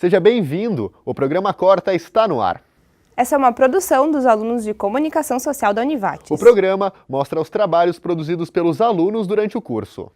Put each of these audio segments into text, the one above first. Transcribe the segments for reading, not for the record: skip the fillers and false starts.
Seja bem-vindo, o programa Corta está no ar. Essa é uma produção dos alunos de Comunicação Social da Univates. O programa mostra os trabalhos produzidos pelos alunos durante o curso.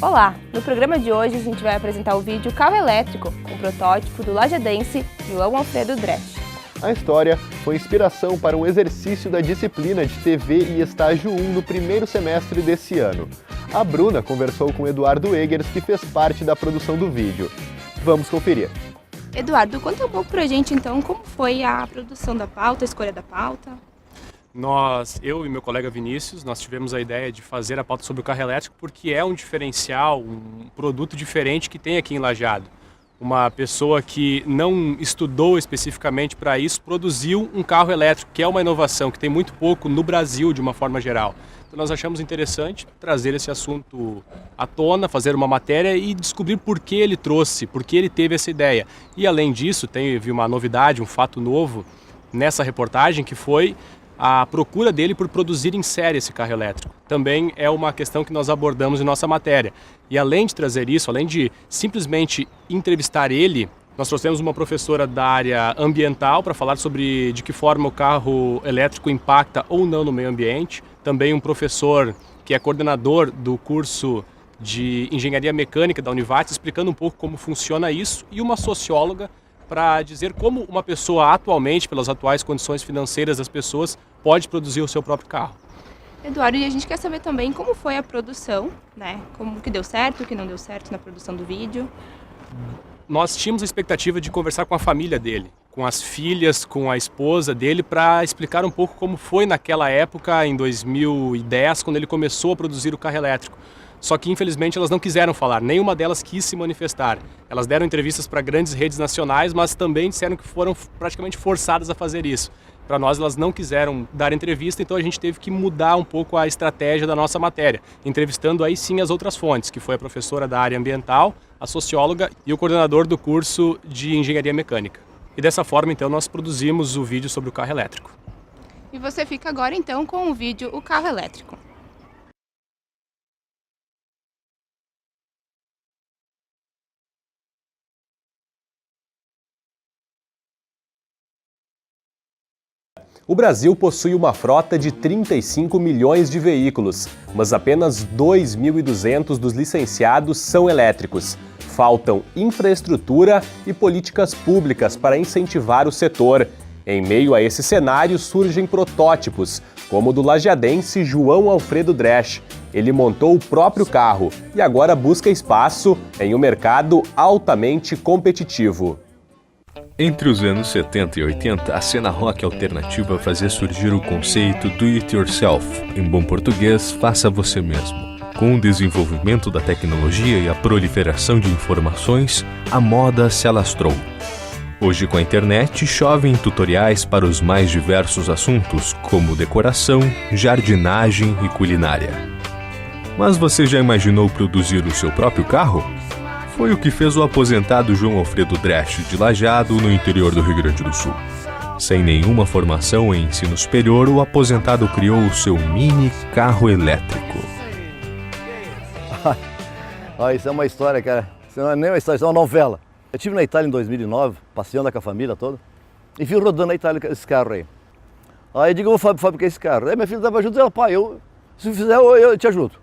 Olá! No programa de hoje a gente vai apresentar o vídeo Carro Elétrico, um protótipo do lajadense João Alfredo Dresch. A história foi inspiração para um exercício da disciplina de TV e Estágio 1 no primeiro semestre desse ano. A Bruna conversou com Eduardo Eggers, que fez parte da produção do vídeo. Vamos conferir. Eduardo, conta um pouco pra gente então como foi a produção da pauta, a escolha da pauta. Eu e meu colega Vinícius, nós tivemos a ideia de fazer a pauta sobre o carro elétrico porque é um diferencial, um produto diferente que tem aqui em Lajeado. Uma pessoa que não estudou especificamente para isso produziu um carro elétrico, que é uma inovação que tem muito pouco no Brasil de uma forma geral. Então nós achamos interessante trazer esse assunto à tona, fazer uma matéria e descobrir por que ele trouxe, por que ele teve essa ideia. E além disso, teve uma novidade, um fato novo nessa reportagem, que foi a procura dele por produzir em série esse carro elétrico. Também é uma questão que nós abordamos em nossa matéria. E além de trazer isso, além de simplesmente entrevistar ele, nós trouxemos uma professora da área ambiental para falar sobre de que forma o carro elétrico impacta ou não no meio ambiente. Também um professor que é coordenador do curso de Engenharia Mecânica da Univates, explicando um pouco como funciona isso, e uma socióloga para dizer como uma pessoa atualmente, pelas atuais condições financeiras das pessoas, pode produzir o seu próprio carro. Eduardo, e a gente quer saber também como foi a produção, né? Como que deu certo, o que não deu certo na produção do vídeo. Nós tínhamos a expectativa de conversar com a família dele, com as filhas, com a esposa dele, para explicar um pouco como foi naquela época, em 2010, quando ele começou a produzir o carro elétrico. Só que, infelizmente, elas não quiseram falar, nenhuma delas quis se manifestar. Elas deram entrevistas para grandes redes nacionais, mas também disseram que foram praticamente forçadas a fazer isso. Para nós, elas não quiseram dar entrevista, então a gente teve que mudar um pouco a estratégia da nossa matéria, entrevistando aí sim as outras fontes, que foi a professora da área ambiental, a socióloga e o coordenador do curso de Engenharia Mecânica. E dessa forma, então, nós produzimos o vídeo sobre o carro elétrico. E você fica agora, então, com o vídeo O Carro Elétrico. O Brasil possui uma frota de 35 milhões de veículos, mas apenas 2.200 dos licenciados são elétricos. Faltam infraestrutura e políticas públicas para incentivar o setor. Em meio a esse cenário surgem protótipos, como o do lajadense João Alfredo Dresch. Ele montou o próprio carro e agora busca espaço em um mercado altamente competitivo. Entre os anos 70 e 80, a cena rock alternativa fazia surgir o conceito do it yourself, em bom português, faça você mesmo. Com o desenvolvimento da tecnologia e a proliferação de informações, a moda se alastrou. Hoje, com a internet, chovem tutoriais para os mais diversos assuntos, como decoração, jardinagem e culinária. Mas você já imaginou produzir o seu próprio carro? Foi o que fez o aposentado João Alfredo Dresch de Lajeado, no interior do Rio Grande do Sul. Sem nenhuma formação em ensino superior, o aposentado criou o seu mini carro elétrico. Isso é uma história, cara. Isso não é nem uma história, isso é uma novela. Eu estive na Itália em 2009, passeando com a família toda, e fui rodando na Itália com esse carro aí. Aí eu digo, eu vou fabricar esse carro. Aí minha filha estava junto e ela, pai, se fizer eu te ajudo.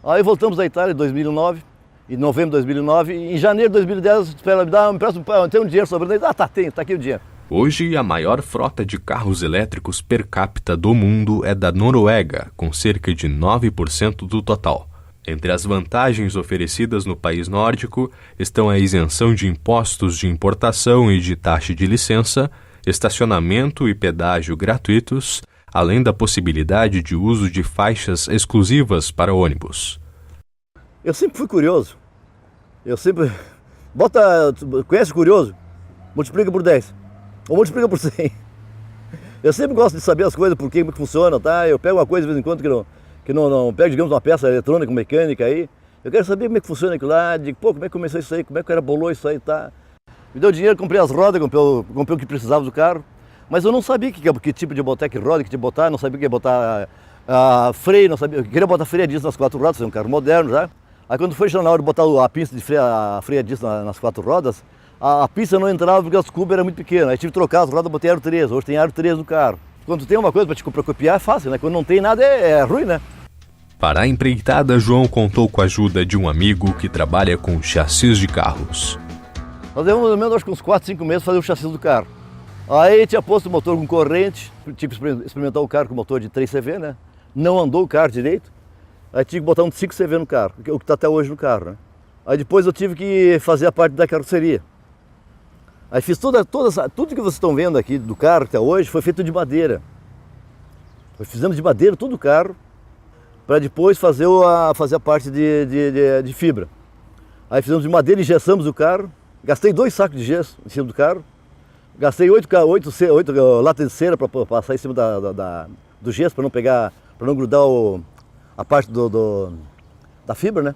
Aí voltamos da Itália em 2009, em novembro de 2009, e em janeiro de 2010, ela me empresta tem um dinheiro sobrando. Tá aqui o dinheiro. Hoje, a maior frota de carros elétricos per capita do mundo é da Noruega, com cerca de 9% do total. Entre as vantagens oferecidas no país nórdico estão a isenção de impostos de importação e de taxa de licença, estacionamento e pedágio gratuitos, além da possibilidade de uso de faixas exclusivas para ônibus. Eu sempre fui curioso. Conhece o curioso? Multiplica por 10. Ou multiplica por 100. Eu sempre gosto de saber as coisas, por que funciona, tá? Eu pego uma coisa de vez em quando que não pego, digamos, uma peça eletrônica, mecânica aí. Eu quero saber como é que funciona aquilo lá, digo, pô, como é que começou isso aí, como é que o cara bolou isso aí, tá? Me deu dinheiro, comprei as rodas, comprei o que precisava do carro, mas eu não sabia que tipo de botar, que roda, que tipo de botar, não sabia o que ia botar freio, não sabia, eu queria botar freio a disco nas 4 rodas, é um carro moderno já. Aí quando foi na hora de botar a pista de freio a disco nas 4 rodas, a pista não entrava porque as cubas eram muito pequenas, aí tive que trocar as rodas, botei aro 3, hoje tem aro 3 no carro. Quando tem uma coisa para te copiar é fácil, né? Quando não tem nada é ruim, né? Para a empreitada, João contou com a ajuda de um amigo que trabalha com chassis de carros. Nós levamos mais ou menos, acho que uns 4, 5 meses fazer o chassi do carro. Aí tinha posto o motor com corrente, tive que experimentar o carro com motor de 3 CV, né? Não andou o carro direito. Aí tive que botar um 5 CV no carro, o que está até hoje no carro, né? Aí depois eu tive que fazer a parte da carroceria. Aí fiz tudo que vocês estão vendo aqui do carro até hoje foi feito de madeira. Fizemos de madeira todo o carro, para depois fazer a parte de fibra. Aí fizemos de madeira, engessamos o carro, gastei 2 sacos de gesso em cima do carro, gastei 8 latas de cera para passar em cima do gesso, para não grudar a parte da fibra, né?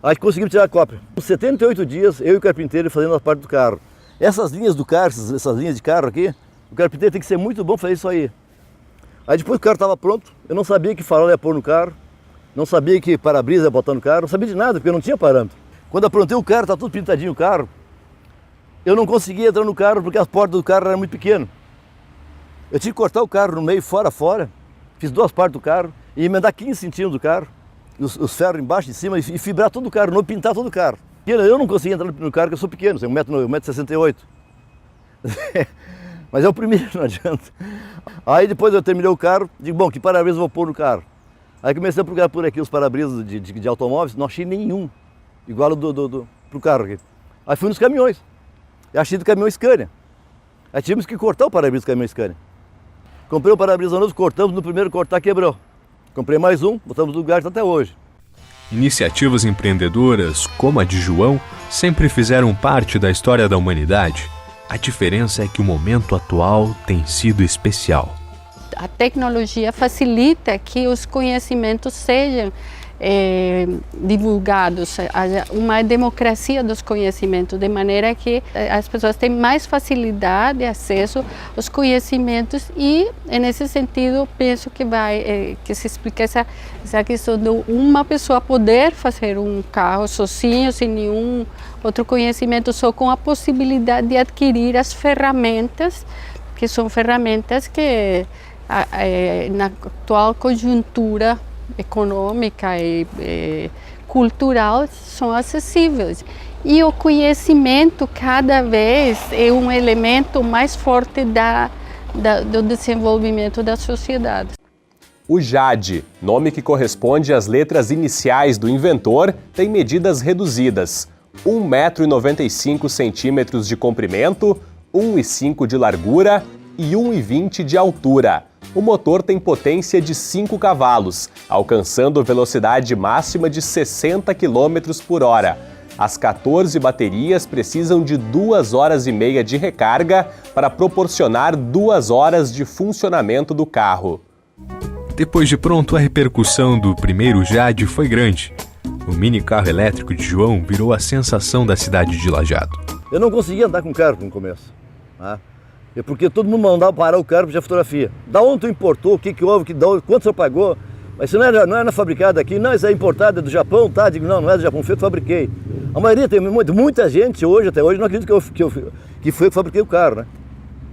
Aí conseguimos tirar a cópia. Com 78 dias, eu e o carpinteiro fazendo a parte do carro. Essas linhas do carro, essas linhas de carro aqui, o carpinteiro tem que ser muito bom para fazer isso aí. Aí depois que o carro estava pronto, eu não sabia que farol ia pôr no carro, não sabia que para-brisa ia botar no carro, não sabia de nada, porque eu não tinha parâmetro. Quando aprontei o carro, tá tudo pintadinho o carro, eu não conseguia entrar no carro porque as portas do carro eram muito pequenas. Eu tive que cortar o carro no meio, fora, fiz 2 partes do carro e emendar 15 centímetros do carro, os ferros embaixo e em cima e fibrar todo o carro, não pintar todo o carro. Eu não conseguia entrar no carro porque eu sou pequeno, tenho 1,68 m. Mas é o primeiro, não adianta. Aí depois eu terminei o carro, digo, bom, que para-brisa eu vou pôr no carro? Aí comecei a procurar por aqui os para-brisas de automóveis, não achei nenhum igual pro carro aqui. Aí fui nos caminhões, e achei do caminhão Scania. Aí tivemos que cortar o para-brisa do caminhão Scania. Comprei o para-brisa novo, cortamos, no primeiro cortar quebrou. Comprei mais um, botamos no lugar até hoje. Iniciativas empreendedoras, como a de João, sempre fizeram parte da história da humanidade. A diferença é que o momento atual tem sido especial. A tecnologia facilita que os conhecimentos sejam divulgados, haja uma democracia dos conhecimentos, de maneira que as pessoas têm mais facilidade de acesso aos conhecimentos e, nesse sentido, penso que se explica essa questão de uma pessoa poder fazer um carro sozinho, sem nenhum outro conhecimento, só com a possibilidade de adquirir as ferramentas, que são ferramentas que, na atual conjuntura econômica e cultural, são acessíveis. E o conhecimento cada vez é um elemento mais forte do desenvolvimento da sociedade. O JAD, nome que corresponde às letras iniciais do inventor, tem medidas reduzidas: 1,95 m de comprimento, 1,5 m de largura e 1,20 m de altura. O motor tem potência de 5 cavalos, alcançando velocidade máxima de 60 km por hora. As 14 baterias precisam de 2 horas e meia de recarga para proporcionar 2 horas de funcionamento do carro. Depois de pronto, a repercussão do primeiro JAD foi grande. O mini carro elétrico de João virou a sensação da cidade de Lajeado. Eu não conseguia andar com o carro no começo, tá? Porque todo mundo mandava parar o carro para tirar fotografia. Da onde tu importou, o que houve, quanto você pagou? Mas isso não é fabricado aqui, não, isso é importado, é do Japão, tá? Digo, não é do Japão, foi eu que fabriquei. A maioria tem muita gente hoje, até hoje, não acredita que foi eu que fabriquei o carro, né?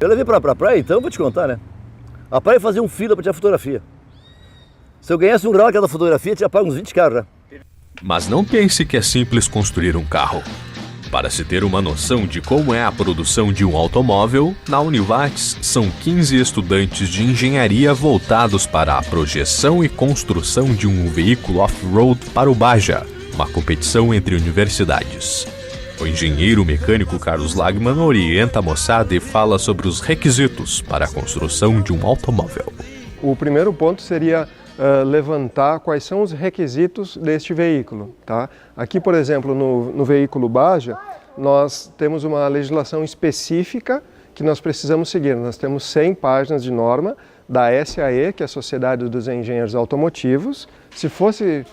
Eu levei para a praia, então eu vou te contar, né? A praia fazia um fila para tirar fotografia. Se eu ganhasse R$1 cada fotografia, tinha pago uns 20 carros, né? Mas não pense que é simples construir um carro. Para se ter uma noção de como é a produção de um automóvel, na Univates são 15 estudantes de engenharia voltados para a projeção e construção de um veículo off-road para o Baja, uma competição entre universidades. O engenheiro mecânico Carlos Lagman orienta a moçada e fala sobre os requisitos para a construção de um automóvel. O primeiro ponto seria levantar quais são os requisitos deste veículo, tá? Aqui, por exemplo, no veículo Baja, nós temos uma legislação específica que nós precisamos seguir. Nós temos 100 páginas de norma da SAE, que é a Sociedade dos Engenheiros Automotivos. Se fosse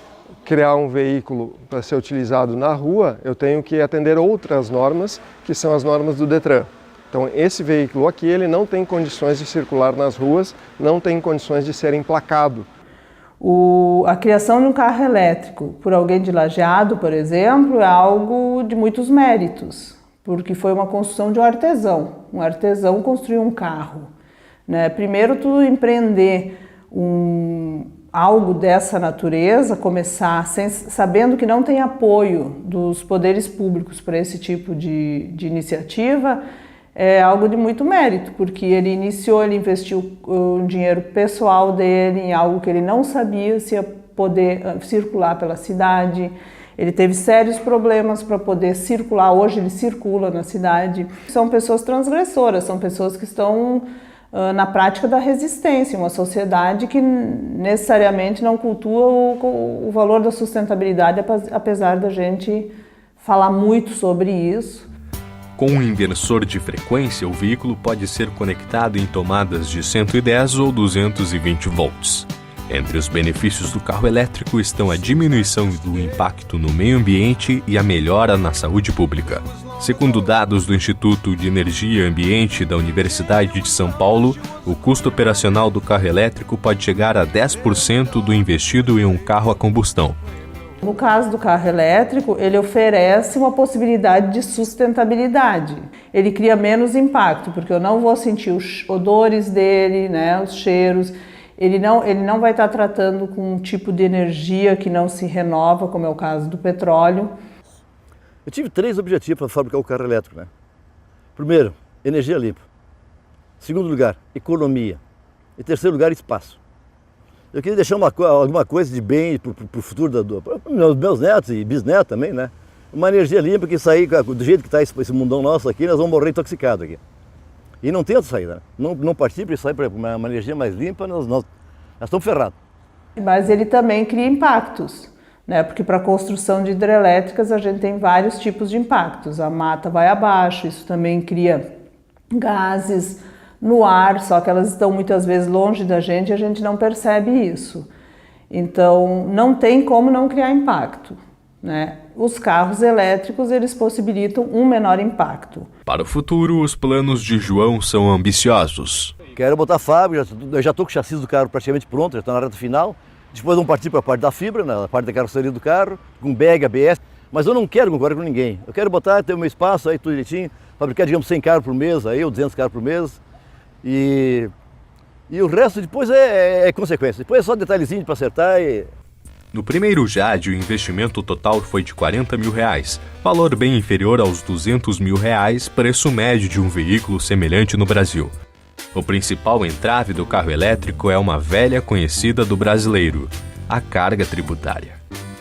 criar um veículo para ser utilizado na rua, eu tenho que atender outras normas, que são as normas do Detran. Então, esse veículo aqui, ele não tem condições de circular nas ruas, não tem condições de ser emplacado. A criação de um carro elétrico por alguém de Lajeado, por exemplo, é algo de muitos méritos, porque foi uma construção de um artesão. Um artesão construiu um carro, né? Primeiro, tu empreender algo dessa natureza, começar sabendo que não tem apoio dos poderes públicos para esse tipo de iniciativa, é algo de muito mérito, porque ele investiu o dinheiro pessoal dele em algo que ele não sabia se ia poder circular pela cidade. Ele teve sérios problemas para poder circular, hoje ele circula na cidade. São pessoas transgressoras, são pessoas que estão na prática da resistência, uma sociedade que necessariamente não cultua o valor da sustentabilidade, apesar da gente falar muito sobre isso. Com um inversor de frequência, o veículo pode ser conectado em tomadas de 110 ou 220 volts. Entre os benefícios do carro elétrico estão a diminuição do impacto no meio ambiente e a melhora na saúde pública. Segundo dados do Instituto de Energia e Ambiente da Universidade de São Paulo, o custo operacional do carro elétrico pode chegar a 10% do investido em um carro a combustão. No caso do carro elétrico, ele oferece uma possibilidade de sustentabilidade. Ele cria menos impacto, porque eu não vou sentir os odores dele, né, os cheiros. Ele não vai estar tratando com um tipo de energia que não se renova, como é o caso do petróleo. Eu tive 3 objetivos para fabricar o carro elétrico, né? Primeiro, energia limpa. Segundo lugar, economia. E terceiro lugar, espaço. Eu queria deixar alguma coisa de bem para o futuro dos meus netos e bisnetos também, né? Uma energia limpa que sair do jeito que está esse mundão nosso aqui, nós vamos morrer intoxicados aqui. E não tem outra saída, né? Não partir para sair para uma energia mais limpa, nós estamos ferrados. Mas ele também cria impactos, né? Porque para a construção de hidrelétricas a gente tem vários tipos de impactos. A mata vai abaixo, isso também cria gases no ar, só que elas estão muitas vezes longe da gente e a gente não percebe isso. Então, não tem como não criar impacto, né? Os carros elétricos, eles possibilitam um menor impacto. Para o futuro, os planos de João são ambiciosos. Quero botar fábrica, eu já estou com o chassi do carro praticamente pronto, já está na reta final. Depois vamos partir para a parte da fibra, na parte da carroceria do carro, com bag, ABS. Mas eu não quero concorrer com ninguém. Eu quero botar, ter o meu espaço aí, tudo direitinho, fabricar, digamos, 100 carros por mês, aí, ou 200 carros por mês. E o resto depois é consequência. Depois é só detalhezinho para acertar e... No primeiro JAD, o investimento total foi de R$40 mil, valor bem inferior aos R$200 mil, preço médio de um veículo semelhante no Brasil. O principal entrave do carro elétrico é uma velha conhecida do brasileiro, a carga tributária.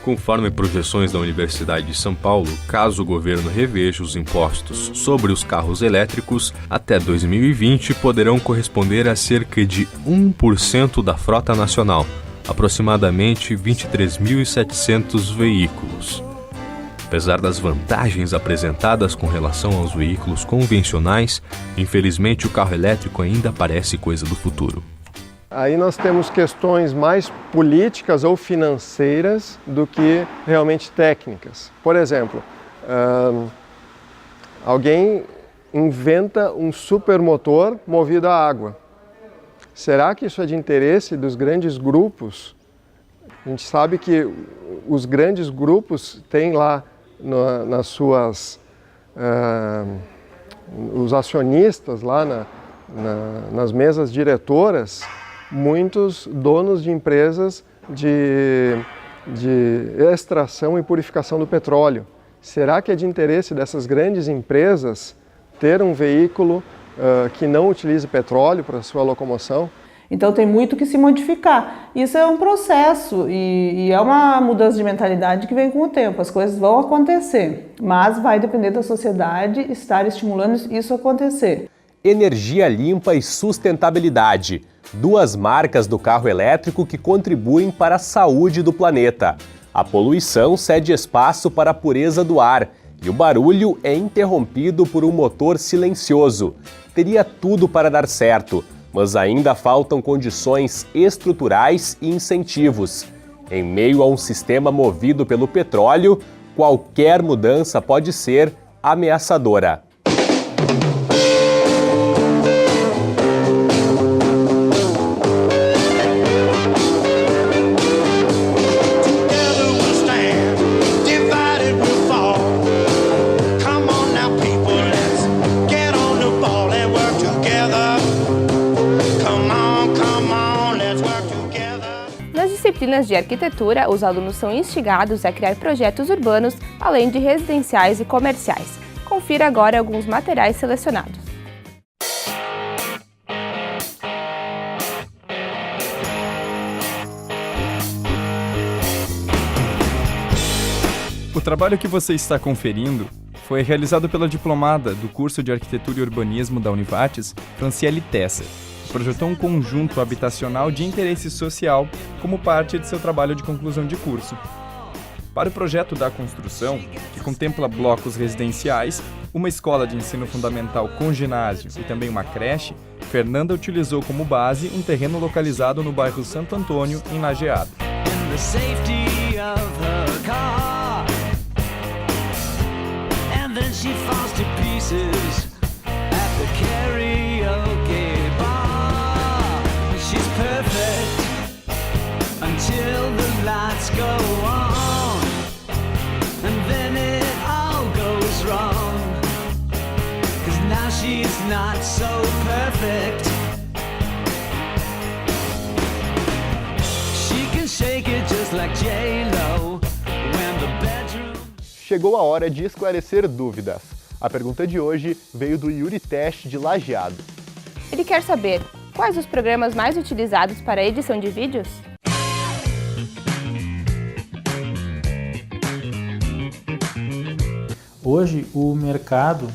Conforme projeções da Universidade de São Paulo, caso o governo reveja os impostos sobre os carros elétricos, até 2020 poderão corresponder a cerca de 1% da frota nacional, aproximadamente 23.700 veículos. Apesar das vantagens apresentadas com relação aos veículos convencionais, infelizmente o carro elétrico ainda parece coisa do futuro. Aí nós temos questões mais políticas ou financeiras do que realmente técnicas. Por exemplo, alguém inventa um supermotor movido a água. Será que isso é de interesse dos grandes grupos? A gente sabe que os grandes grupos têm lá nas suas... os acionistas lá nas mesas diretoras, muitos donos de empresas de extração e purificação do petróleo. Será que é de interesse dessas grandes empresas ter um veículo que não utilize petróleo para sua locomoção? Então tem muito que se modificar. Isso é um processo e é uma mudança de mentalidade que vem com o tempo. As coisas vão acontecer, mas vai depender da sociedade estar estimulando isso a acontecer. Energia limpa e sustentabilidade. 2 marcas do carro elétrico que contribuem para a saúde do planeta. A poluição cede espaço para a pureza do ar E o barulho é interrompido por um motor silencioso. Teria tudo para dar certo, mas ainda faltam condições estruturais e incentivos. Em meio a um sistema movido pelo petróleo, qualquer mudança pode ser ameaçadora. Nas disciplinas de arquitetura, os alunos são instigados a criar projetos urbanos, além de residenciais e comerciais. Confira agora alguns materiais selecionados. O trabalho que você está conferindo foi realizado pela diplomada do curso de Arquitetura e Urbanismo da Univates, Franciele Tesser. Projetou um conjunto habitacional de interesse social como parte de seu trabalho de conclusão de curso. Para o projeto da construção, que contempla blocos residenciais, uma escola de ensino fundamental com ginásio e também uma creche, Fernanda utilizou como base um terreno localizado no bairro Santo Antônio, em Lajeado. Chegou a hora de esclarecer dúvidas. A pergunta de hoje veio do Yuri Teste, de Lajeado. Ele quer saber quais os programas mais utilizados para a edição de vídeos? Hoje o mercado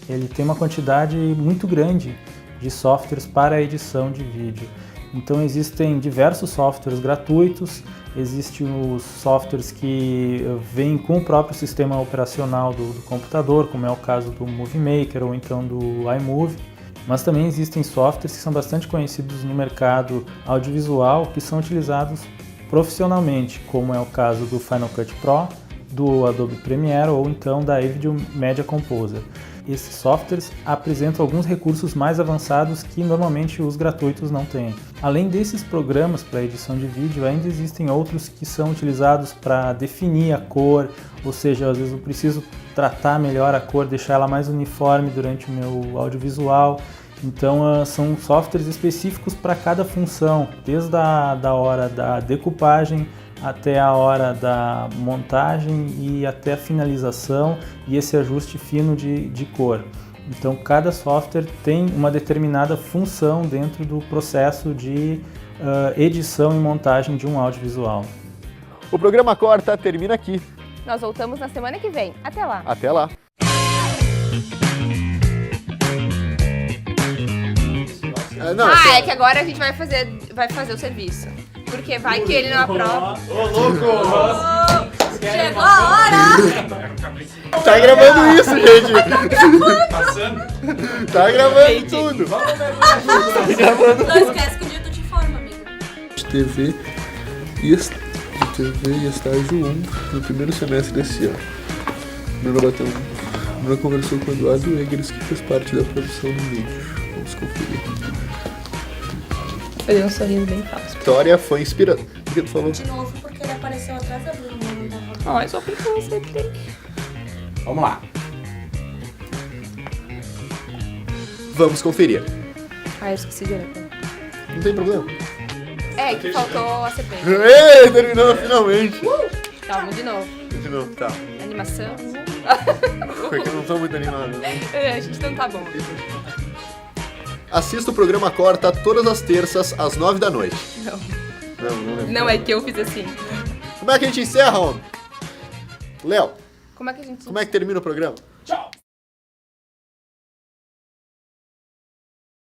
ele tem uma quantidade muito grande de softwares para a edição de vídeo. Então existem diversos softwares gratuitos, existem os softwares que vêm com o próprio sistema operacional do computador, como é o caso do Movie Maker ou então do iMovie, mas também existem softwares que são bastante conhecidos no mercado audiovisual, que são utilizados profissionalmente, como é o caso do Final Cut Pro, do Adobe Premiere ou então da Video Media Composer. Esses softwares apresentam alguns recursos mais avançados que normalmente os gratuitos não têm. Além desses programas para edição de vídeo, ainda existem outros que são utilizados para definir a cor, ou seja, às vezes eu preciso tratar melhor a cor, deixar ela mais uniforme durante o meu audiovisual. Então são softwares específicos para cada função, desde a hora da decupagem até a hora da montagem e até a finalização e esse ajuste fino de cor. Então cada software tem uma determinada função dentro do processo de edição e montagem de um audiovisual. O programa Corta termina aqui. Nós voltamos na semana que vem. Até lá! Até lá! É que agora a gente vai fazer o serviço. Porque vai que ele não aprova. Ô, louco! Chegou a hora! Tá gravando isso, gente! Passando? Tá gravando tudo! Tá gravando. Não esquece que o dia tu te forma, amigo. De TV e estágio 1 no primeiro semestre desse ano. Bruna conversou com o Eduardo Eggers, que fez parte da produção do vídeo. Vamos conferir. Eu dei um sorriso bem falso. Vitória foi inspirada. O que tu falou? De novo, porque ele apareceu atrás da Bruna. Ó, só porque você tem. Vamos lá. Vamos conferir. Eu esqueci de olhar. Não tem problema. É, que faltou a serpente. Ei, terminou finalmente. Tá, vamos de novo. De novo, tá. Animação. Porque eu não tô muito animado, né? A gente não tá bom. Assista o programa Corta todas as terças, às 9 da noite. Não. Não é que eu fiz assim. Como é que a gente encerra, homem? Léo, Como é que a gente... como é que termina o programa?